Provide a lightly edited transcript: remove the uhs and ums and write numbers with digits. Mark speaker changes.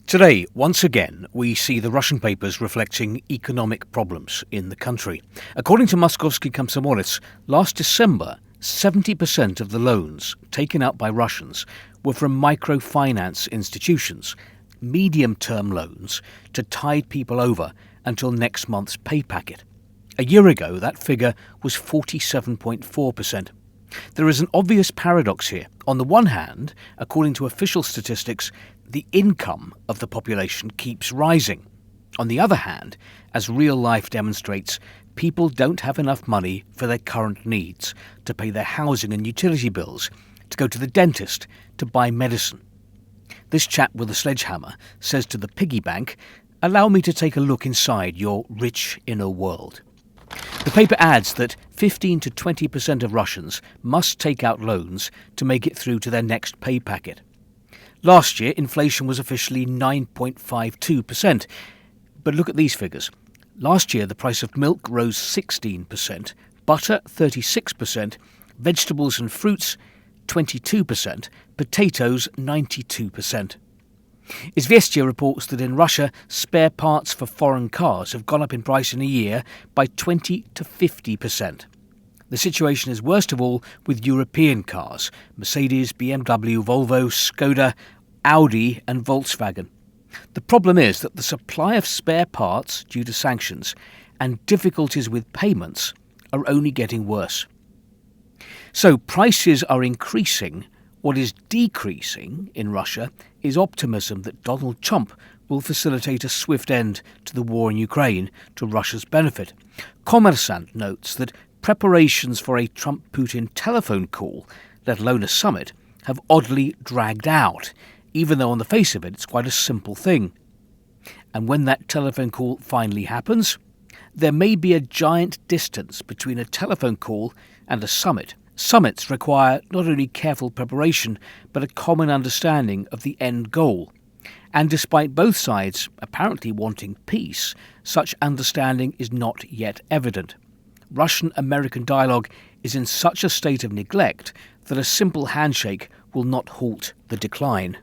Speaker 1: Today, once again, we see the Russian papers reflecting economic problems in the country. According to Moskovsky Komsomolets, last December, 70% of the loans taken out by Russians were from microfinance institutions, medium-term loans to tide people over until next month's pay packet. A year ago, that figure was 47.4%. There is an obvious paradox here. On the one hand, according to official statistics, the income of the population keeps rising. On the other hand, as real life demonstrates, people don't have enough money for their current needs, to pay their housing and utility bills, to go to the dentist, to buy medicine. This chap with a sledgehammer says to the piggy bank, "Allow me to take a look inside your rich inner world." The paper adds that 15 to 20% of Russians must take out loans to make it through to their next pay packet. Last year, inflation was officially 9.52%. But look at these figures. Last year, the price of milk rose 16%, butter 36%, vegetables and fruits 22%, potatoes 92%. Izvestia reports that in Russia, spare parts for foreign cars have gone up in price in a year by 20 to 50%. The situation is worst of all with European cars: Mercedes, BMW, Volvo, Skoda, Audi and Volkswagen. The problem is that the supply of spare parts due to sanctions and difficulties with payments are only getting worse. So prices are increasing. What is decreasing in Russia is optimism that Donald Trump will facilitate a swift end to the war in Ukraine to Russia's benefit. Kommersant notes that preparations for a Trump-Putin telephone call, let alone a summit, have oddly dragged out, even though on the face of it it's quite a simple thing. And when that telephone call finally happens, there may be a giant distance between a telephone call and a summit. Summits require not only careful preparation, but a common understanding of the end goal. And despite both sides apparently wanting peace, such understanding is not yet evident. Russian-American dialogue is in such a state of neglect that a simple handshake will not halt the decline.